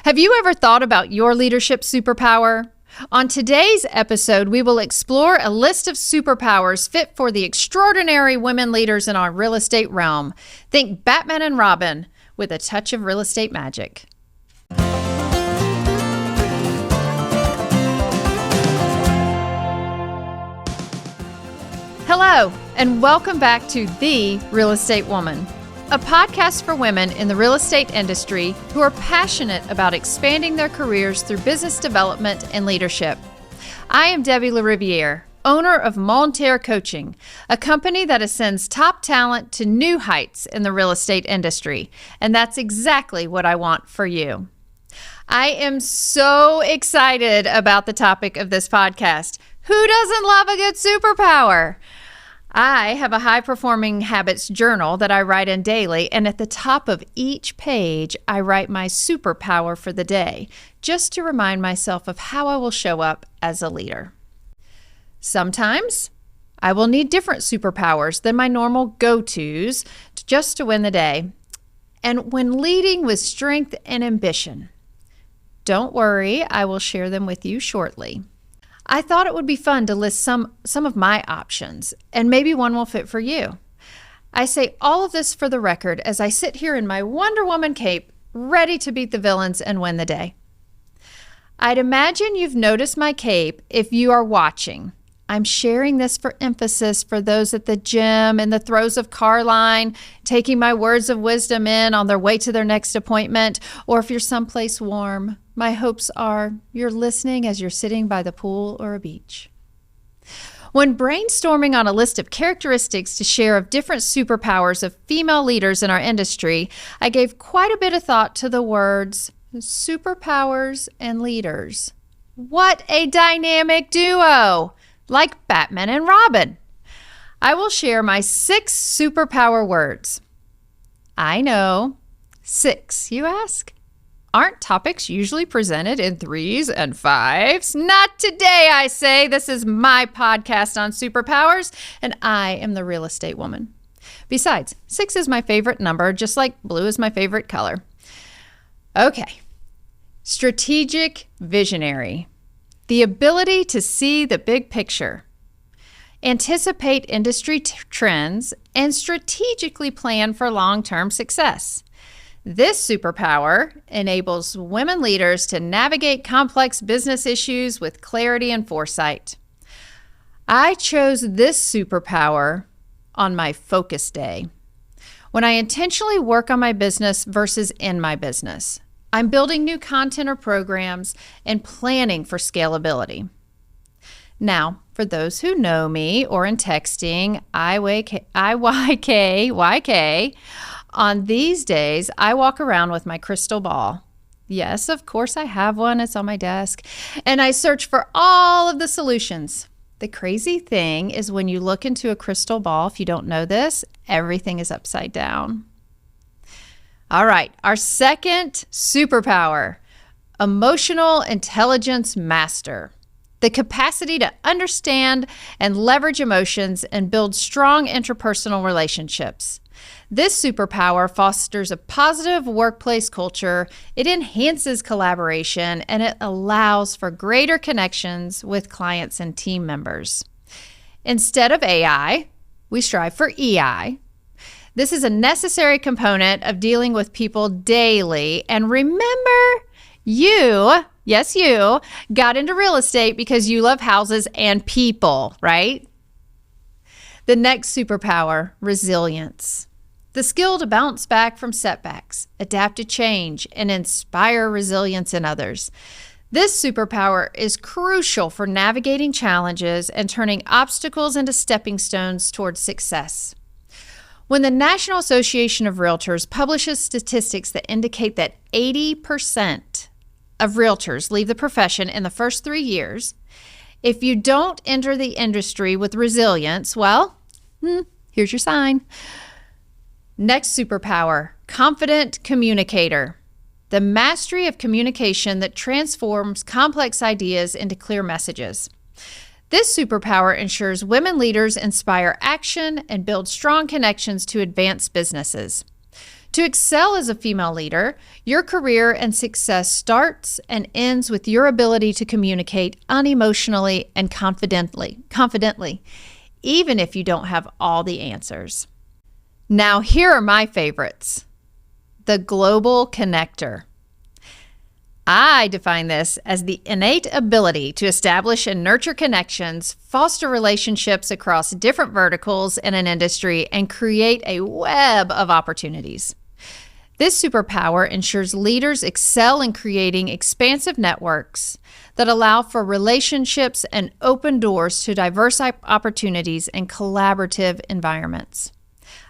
Have you ever thought about your leadership superpower? On today's episode, we will explore a list of superpowers fit for the extraordinary women leaders in our real estate realm. Think Batman and Robin with a touch of real estate magic. Hello, and welcome back to The Real Estate Woman, a podcast for women in the real estate industry who are passionate about expanding their careers through business development and leadership. I am Debbie LaRiviere, owner of Monumental Coaching, a company that ascends top talent to new heights in the real estate industry, and that's exactly what I want for you. I am so excited about the topic of this podcast. Who doesn't love a good superpower? I have a high-performing habits journal that I write in daily, and at the top of each page, I write my superpower for the day, just to remind myself of how I will show up as a leader. Sometimes, I will need different superpowers than my normal go-tos just to win the day, and when leading with strength and ambition. Don't worry, I will share them with you shortly. I thought it would be fun to list some of my options, and maybe one will fit for you. I say all of this for the record as I sit here in my Wonder Woman cape, ready to beat the villains and win the day. I'd imagine you've noticed my cape if you are watching. I'm sharing this for emphasis for those at the gym, in the throes of car line, taking my words of wisdom in on their way to their next appointment, or if you're someplace warm. My hopes are you're listening as you're sitting by the pool or a beach. When brainstorming on a list of characteristics to share of different superpowers of female leaders in our industry, I gave quite a bit of thought to the words superpowers and leaders. What a dynamic duo! Like Batman and Robin. I will share my 6 superpower words. I know. 6, you ask? Aren't topics usually presented in 3s and 5s? Not today, I say. This is my podcast on superpowers, and I am the real estate woman. Besides, 6 is my favorite number, just like blue is my favorite color. Okay. Strategic visionary. The ability to see the big picture, anticipate industry trends, and strategically plan for long-term success. This superpower enables women leaders to navigate complex business issues with clarity and foresight. I chose this superpower on my focus day, when I intentionally work on my business versus in my business. I'm building new content or programs and planning for scalability. Now, for those who know me or in texting, IYK, on these days, I walk around with my crystal ball. Yes, of course I have one. It's on my desk. And I search for all of the solutions. The crazy thing is when you look into a crystal ball, if you don't know this, everything is upside down. All right, our second superpower, emotional intelligence master. The capacity to understand and leverage emotions and build strong interpersonal relationships. This superpower fosters a positive workplace culture, it enhances collaboration, and it allows for greater connections with clients and team members. Instead of AI, we strive for EI. This is a necessary component of dealing with people daily. And remember, yes, you got into real estate because you love houses and people, right? The next superpower, resilience. The skill to bounce back from setbacks, adapt to change, and inspire resilience in others. This superpower is crucial for navigating challenges and turning obstacles into stepping stones towards success. When the National Association of Realtors publishes statistics that indicate that 80% of realtors leave the profession in the first 3 years, if you don't enter the industry with resilience, well, here's your sign. Next superpower, confident communicator. The mastery of communication that transforms complex ideas into clear messages. This superpower ensures women leaders inspire action and build strong connections to advance businesses. To excel as a female leader, your career and success starts and ends with your ability to communicate unemotionally and confidently, even if you don't have all the answers. Now, here are my favorites. The global connector. I define this as the innate ability to establish and nurture connections, foster relationships across different verticals in an industry, and create a web of opportunities. This superpower ensures leaders excel in creating expansive networks that allow for relationships and open doors to diverse opportunities and collaborative environments.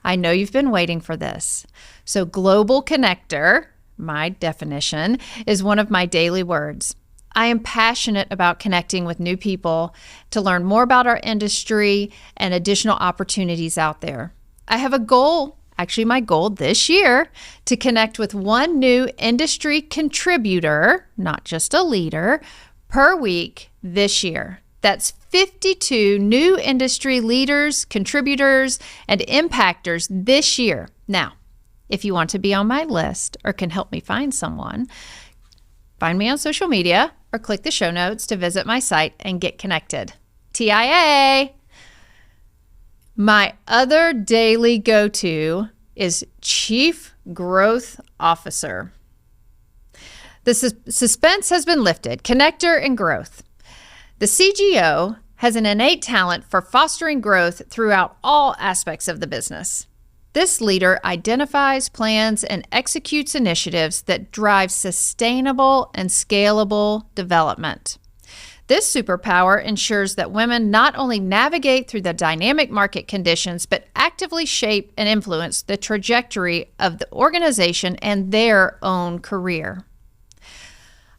I know you've been waiting for this. So global connector, my definition, is one of my daily words. I am passionate about connecting with new people to learn more about our industry and additional opportunities out there. I have a goal, actually my goal this year, to connect with one new industry contributor, not just a leader, per week this year. That's 52 new industry leaders, contributors, and impactors this year. Now, if you want to be on my list or can help me find someone, find me on social media or click the show notes to visit my site and get connected. TIA! My other daily go-to is Chief Growth Officer. The suspense has been lifted. Connector and growth. The CGO has an innate talent for fostering growth throughout all aspects of the business. This leader identifies, plans, and executes initiatives that drive sustainable and scalable development. This superpower ensures that women not only navigate through the dynamic market conditions, but actively shape and influence the trajectory of the organization and their own career.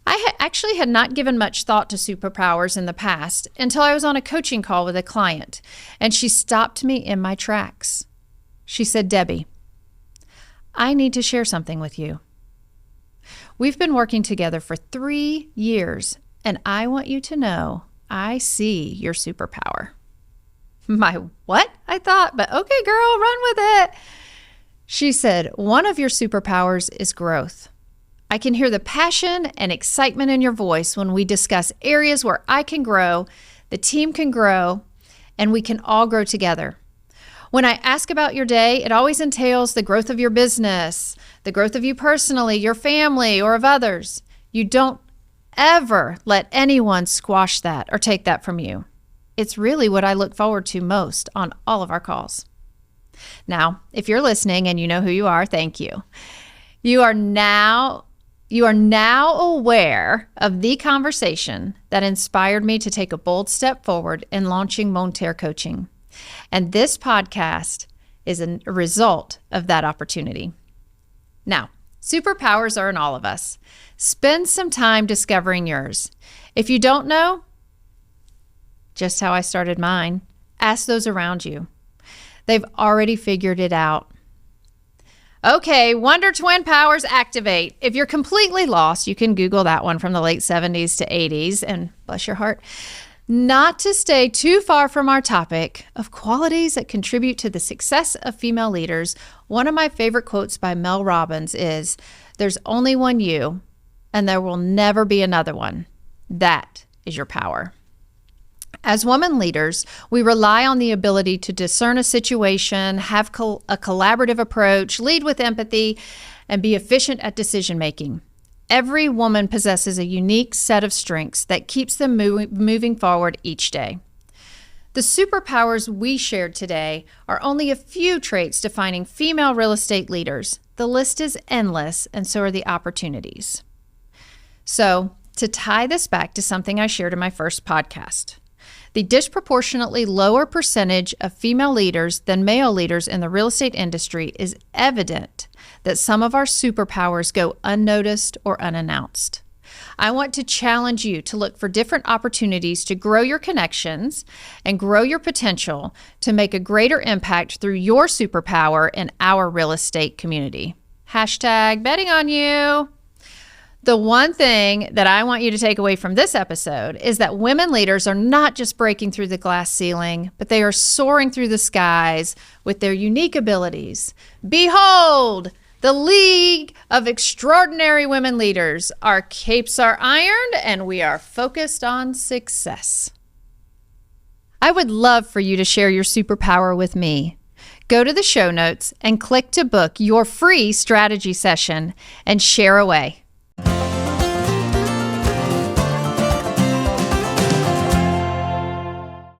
I actually had not given much thought to superpowers in the past until I was on a coaching call with a client, and she stopped me in my tracks. She said, "Debbie, I need to share something with you. We've been working together for 3 years, and I want you to know I see your superpower." My what? I thought, but okay, girl, run with it. She said, "One of your superpowers is growth. I can hear the passion and excitement in your voice when we discuss areas where I can grow, the team can grow, and we can all grow together. When I ask about your day, it always entails the growth of your business, the growth of you personally, your family, or of others. You don't ever let anyone squash that or take that from you. It's really what I look forward to most on all of our calls." Now, if you're listening and you know who you are, thank you. You are now aware of the conversation that inspired me to take a bold step forward in launching Monter Coaching. And this podcast is a result of that opportunity. Now, superpowers are in all of us. Spend some time discovering yours. If you don't know, just how I started mine, ask those around you. They've already figured it out. Okay, Wonder Twin powers activate. If you're completely lost, you can Google that one from the late 70s to 80s, and bless your heart. Not to stay too far from our topic of qualities that contribute to the success of female leaders, one of my favorite quotes by Mel Robbins is, "There's only one you, and there will never be another one. That is your power." As women leaders, we rely on the ability to discern a situation, have a collaborative approach, lead with empathy, and be efficient at decision making. Every woman possesses a unique set of strengths that keeps them moving forward each day. The superpowers we shared today are only a few traits defining female real estate leaders. The list is endless, and so are the opportunities. So, to tie this back to something I shared in my first podcast, the disproportionately lower percentage of female leaders than male leaders in the real estate industry is evident that some of our superpowers go unnoticed or unannounced. I want to challenge you to look for different opportunities to grow your connections and grow your potential to make a greater impact through your superpower in our real estate community. Hashtag betting on you. The one thing that I want you to take away from this episode is that women leaders are not just breaking through the glass ceiling, but they are soaring through the skies with their unique abilities. Behold, the League of Extraordinary Women Leaders. Our capes are ironed and we are focused on success. I would love for you to share your superpower with me. Go to the show notes and click to book your free strategy session and share away.